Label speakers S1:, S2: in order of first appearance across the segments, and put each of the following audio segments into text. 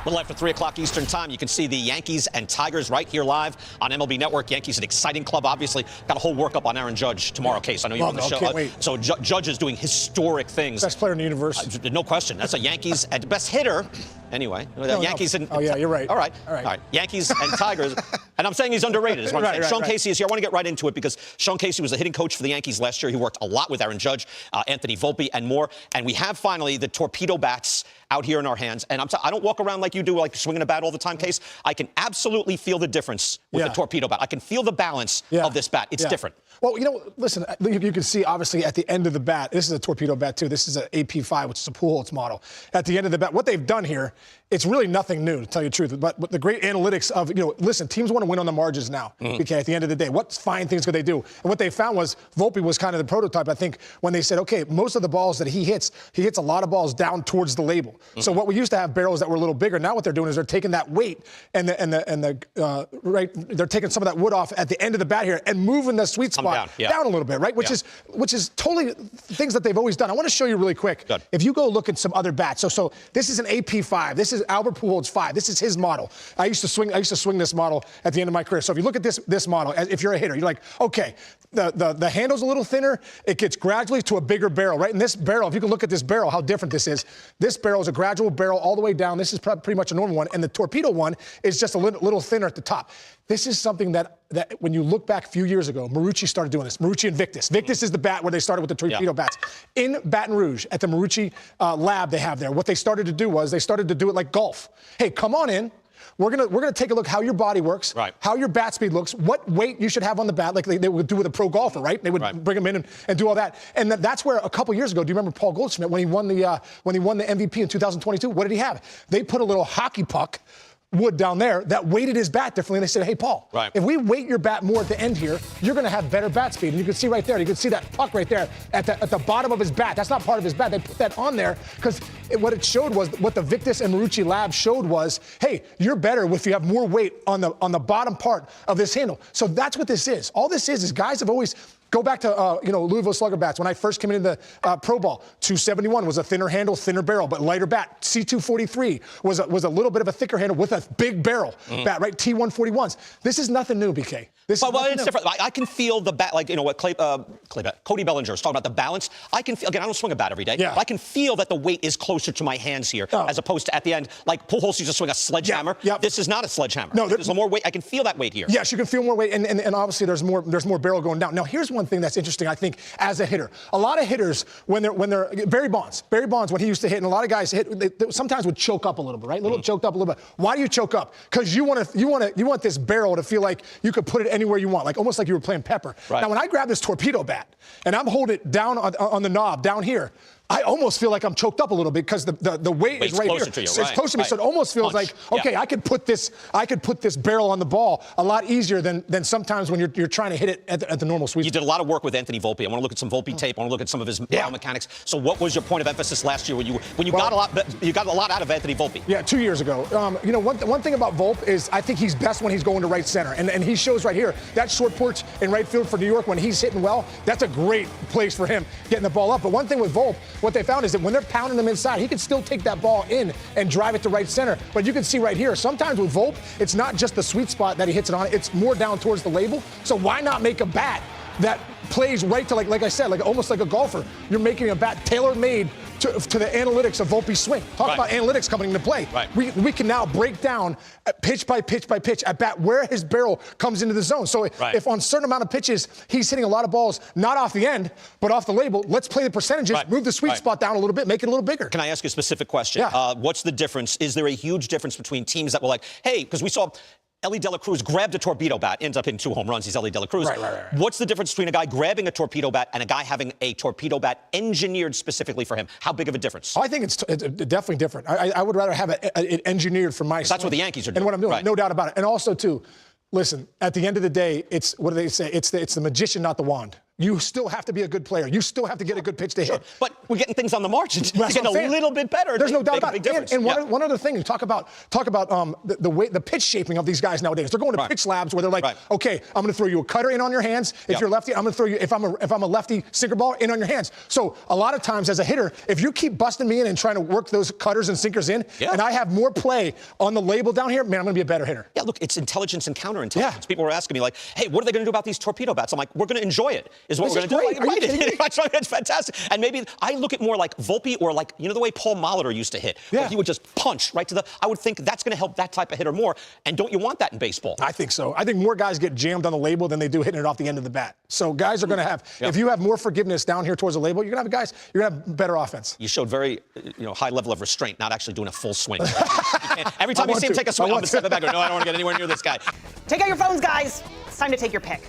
S1: little after 3 o'clock Eastern time, you can see the Yankees and Tigers right here live on MLB Network. Yankees, an exciting club, obviously. Got a whole workup on Aaron Judge tomorrow, Case. I know you're on the show.
S2: Can't wait.
S1: So Judge is doing historic things.
S2: Best player in the universe.
S1: No question. That's a Yankees and best hitter. Anyway, Yankees and...
S2: Oh, yeah, you're right.
S1: All right. Yankees and Tigers. And I'm saying he's underrated is what I'm saying. Sean Casey is here. I want to get right into it because Sean Casey was the hitting coach for the Yankees last year. He worked a lot with Aaron Judge, Anthony Volpe, and more. And we have finally the torpedo bats out here in our hands. And I don't walk around like you do, like swinging a bat all the time, Case. I can absolutely feel the difference with the torpedo bat. I can feel the balance of this bat. It's different.
S2: Well, listen, you can see, obviously, at the end of the bat, this is a torpedo bat, too. This is an AP5, which is a Pujols model. At the end of the bat, what they've done here, it's really nothing new, to tell you the truth. But the great analytics of, listen, teams want to win on the margins now. Okay, at the end of the day, what fine things could they do? And what they found was Volpe was kind of the prototype, I think, when they said, okay, most of the balls that he hits a lot of balls down towards the label. So what we used to have barrels that were a little bigger. Now what they're doing is they're taking that weight they're taking some of that wood off at the end of the bat here and moving the sweet spot down a little bit, right? Which is totally things that they've always done. I want to show you really quick.
S1: Good.
S2: If you go look at some other bats, so this is an AP5. This is Albert Pujols 5. This is his model. I used to swing this model at the end of my career. So if you look at this model, if you're a hitter, you're like, okay, the handle's a little thinner. It gets gradually to a bigger barrel, right? And this barrel, if you can look at this barrel, how different this is. This barrel is a gradual barrel all the way down. This is pretty much a normal one. And the torpedo one is just a little thinner at the top. This is something that when you look back a few years ago, Marucci started doing this. Marucci and Victus. Victus is the bat where they started with the torpedo bats. In Baton Rouge, at the Marucci lab they have there, what they started to do was they started to do it like golf. Hey, come on in. We're gonna take a look how your body works, how your bat speed looks, what weight you should have on the bat, like they would do with a pro golfer, right? They would bring him in and do all that. And that's where a couple years ago, do you remember Paul Goldschmidt when he won the MVP in 2022? What did he have? They put a little hockey puck wood down there that weighted his bat differently. And they said, hey, Paul, if we weight your bat more at the end here, you're going to have better bat speed. And you can see right there, you can see that puck right there at the bottom of his bat. That's not part of his bat. They put that on there because what it showed was, what the Victus and Marucci lab showed was, hey, you're better if you have more weight on the bottom part of this handle. So that's what this is. All this is guys have always... Go back to, Louisville Slugger bats. When I first came into Pro Ball, 271 was a thinner handle, thinner barrel, but lighter bat. C243 was a little bit of a thicker handle with a big barrel bat, right? T141s. This is nothing new, BK. It's
S1: different. I can feel the bat, like, what Cody Bellinger was talking about, the balance. I can feel, again, I don't swing a bat every day, but I can feel that the weight is closer to my hands here as opposed to at the end, like Pujols used to swing a sledgehammer. This is not a sledgehammer. No, there's more weight. I can feel that weight here.
S2: Yes, you can feel more weight, and obviously there's more barrel going down. Now, here's one thing that's interesting, I think, as a hitter. A lot of hitters, when they're Barry Bonds, when he used to hit, and a lot of guys hit, they sometimes would choke up a little bit, right? Choked up a little bit. Why do you choke up? Because you want this barrel to feel like you could put it anywhere you want, like almost like you were playing pepper. Now, when I grab this torpedo bat and I'm holding it down on the knob down here, I almost feel like I'm choked up a little bit because the weight is right here. It's close to me, so it almost feels like, okay, I could put this barrel on the ball a lot easier than sometimes when you're trying to hit it at the normal sweet spot.
S1: You did a lot of work with Anthony Volpe. I want to look at some Volpe tape. I want to look at some of his biomechanics. So what was your point of emphasis last year when you got a lot out of Anthony Volpe?
S2: Yeah, 2 years ago. One thing about Volpe is I think he's best when he's going to right center, and he shows right here that short porch in right field for New York when he's hitting well. That's a great place for him getting the ball up. But one thing with Volpe, what they found is that when they're pounding him inside, he can still take that ball in and drive it to right center. But you can see right here, sometimes with Volpe, it's not just the sweet spot that he hits it on, it's more down towards the label. So why not make a bat that plays right to, like I said, like almost like a golfer? You're making a bat tailor-made to the analytics of Volpe's swing. Talk about analytics coming into play. We can now break down pitch by pitch by pitch at bat where his barrel comes into the zone. So if on a certain amount of pitches he's hitting a lot of balls not off the end but off the label, let's play the percentages, move the sweet spot down a little bit, make it a little bigger.
S1: Can I ask you a specific question? What's the difference? Is there a huge difference between teams that were like, hey, because we saw Ellie De La Cruz grabbed a torpedo bat, ends up hitting 2 home runs. He's Ellie De La Cruz. What's the difference between a guy grabbing a torpedo bat and a guy having a torpedo bat engineered specifically for him? How big of a difference?
S2: I think it's definitely different. I would rather have it engineered for my swing.
S1: That's what the Yankees are doing.
S2: And what I'm doing, no doubt about it. And also, too, listen, at the end of the day, it's, what do they say? It's the magician, not the wand. you still have to be a good player. You still have to get a good pitch to hit.
S1: But we're getting things on the margins.
S2: That's
S1: Getting a little bit better.
S2: There's no doubt about it. And
S1: Yeah.
S2: one other thing, you talk about the way the pitch shaping of these guys nowadays. They're going to pitch labs where they're like, okay, I'm going to throw you a cutter in on your hands. If you're lefty, I'm going to throw you. If I'm a lefty sinker ball in on your hands. So a lot of times as a hitter, if you keep busting me in and trying to work those cutters and sinkers in, and I have more play on the label down here, man, I'm going to be a better hitter.
S1: Yeah, look, it's intelligence and counterintelligence. People were asking me like, hey, what are they going to do about these torpedo bats? I'm like, we're going to enjoy it. Is what we're going to do.
S2: Are you kidding me?
S1: It's fantastic. And maybe I look at more like Volpe or like, you know, the way Paul Molitor used to hit. Where he would just punch right to the. I would think that's going to help that type of hitter more. And don't you want that in baseball?
S2: I think so. I think more guys get jammed on the label than they do hitting it off the end of the bat. So guys are going to have, if you have more forgiveness down here towards the label, you're going to have you're going to have better offense.
S1: You showed very, high level of restraint, not actually doing a full swing. Every time you see him take a swing, I'm going to step it back. No, I don't want to get anywhere near this guy.
S3: Take out your phones, guys. It's time to take your pick.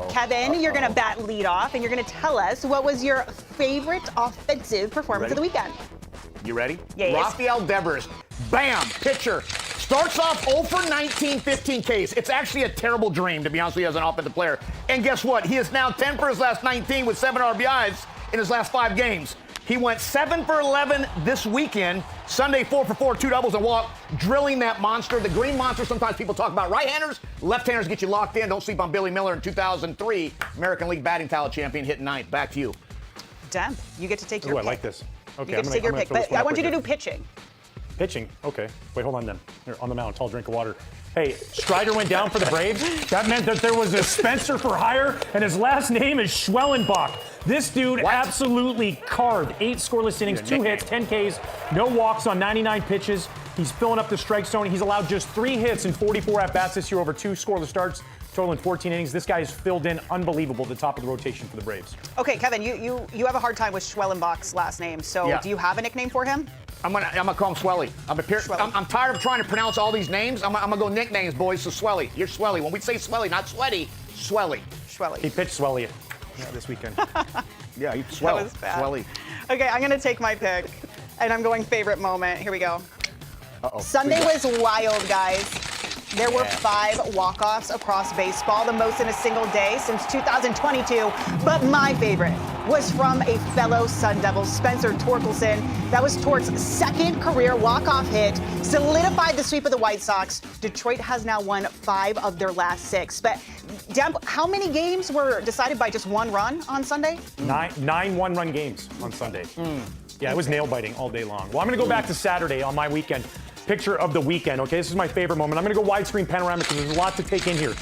S3: Kevin, you're going to bat lead off, and you're going to tell us what was your favorite offensive performance of the weekend.
S4: You ready?
S3: Yes.
S4: Rafael Devers, bam, pitcher. Starts off 0 for 19, 15 Ks. It's actually a terrible dream, to be honest with you, as an offensive player. And guess what? He is now 10 for his last 19 with 7 RBIs in his last 5 games. He went 7 for 11 this weekend. Sunday, 4 for 4, 2 doubles and walk, drilling that monster. The green monster, sometimes people talk about right-handers. Left-handers get you locked in. Don't sleep on Billy Miller in 2003, American League batting title champion, hitting 9th. Back to you.
S3: Demp, you get to take your
S5: Ooh,
S3: pick.
S5: I like this. Okay,
S3: You get to take your pick, but I want you to do pitching.
S5: Pitching? Okay. Wait, hold on then. Here, on the mound, tall drink of water. Hey, Strider went down for the Braves. That meant that there was a Spencer for hire, and his last name is Schwellenbach. This dude absolutely carved 8 scoreless innings, 2 hits, 10 Ks, no walks on 99 pitches. He's filling up the strike zone. He's allowed just 3 hits in 44 at-bats this year over 2 scoreless starts, totaling 14 innings. This guy is filled in unbelievable at the top of the rotation for the Braves.
S3: Okay, Kevin, you have a hard time with Schwellenbach's last name, so do you have a nickname for him?
S4: I'm gonna call him Swelly. I'm tired of trying to pronounce all these names. I'm gonna go nicknames, boys. So Swelly, you're Swelly. When we say Swelly, not sweaty, Swelly.
S3: Schwelly.
S5: He pitched Swelly this weekend.
S4: Yeah, he's Swell.
S3: That was bad.
S4: Swelly.
S3: Okay, I'm gonna take my pick, and I'm going favorite moment. Here we go. Sunday was wild, guys. There were 5 walk-offs across baseball, the most in a single day since 2022. But my favorite was from a fellow Sun Devil, Spencer Torkelson. That was Tort's second career walk-off hit, solidified the sweep of the White Sox. Detroit has now won 5 of their last 6. But Demp, how many games were decided by just 1 run on Sunday?
S5: 9 one-run games on Sunday. Yeah, it was nail-biting all day long. Well, I'm going to go back to Saturday on my weekend. Picture of the weekend, okay? This is my favorite moment. I'm going to go widescreen panoramic because there's a lot to take in here.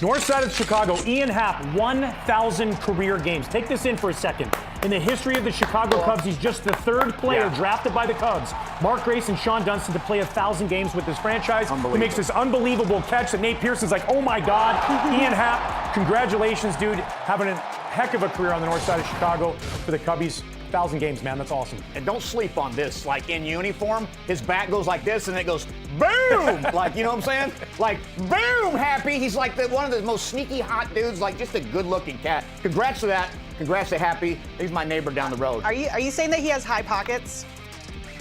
S5: North side of Chicago, Ian Happ, 1,000 career games. Take this in for a second. In the history of the Chicago Cubs, he's just the 3rd player drafted by the Cubs, Mark Grace and Sean Dunston, to play 1,000 games with his franchise. He makes this unbelievable catch that Nate Pearson's like, oh my God. Ian Happ, congratulations, dude. Having a heck of a career on the north side of Chicago for the Cubbies. 1,000 games, man. That's awesome.
S4: And don't sleep on this. Like in uniform, his bat goes like this, and it goes boom. Like, you know what I'm saying? Like boom, Happy. He's like one of the most sneaky hot dudes. Like just a good-looking cat. Congrats to that. Congrats to Happy. He's my neighbor down the road.
S3: Are you saying that he has high pockets?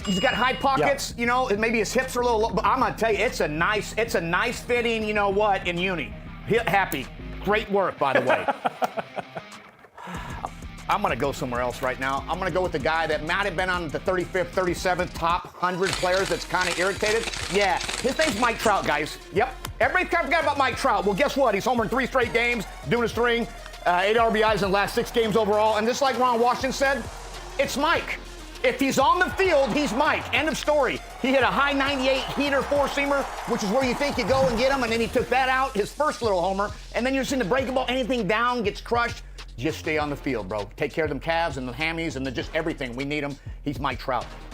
S4: He's got high pockets. You know, maybe his hips are a little low, but I'm gonna tell you, it's a nice fitting. You know what? In uni, Happy. Great work, by the way. I'm going to go somewhere else right now. I'm going to go with the guy that might have been on the 35th, 37th top 100 players that's kind of irritated. Yeah, his name's Mike Trout, guys. Yep. Everybody kind of forgot about Mike Trout. Well, guess what? He's homered 3 straight games, doing his thing. 8 RBIs in the last 6 games overall. And just like Ron Washington said, it's Mike. If he's on the field, he's Mike. End of story. He hit a high 98 heater 4-seamer, which is where you think you go and get him, and then he took that out, his first little homer. And then you're seeing the breaking ball, anything down gets crushed. Just stay on the field, bro. Take care of them calves and the hammies and just everything. We need him. He's Mike Trout.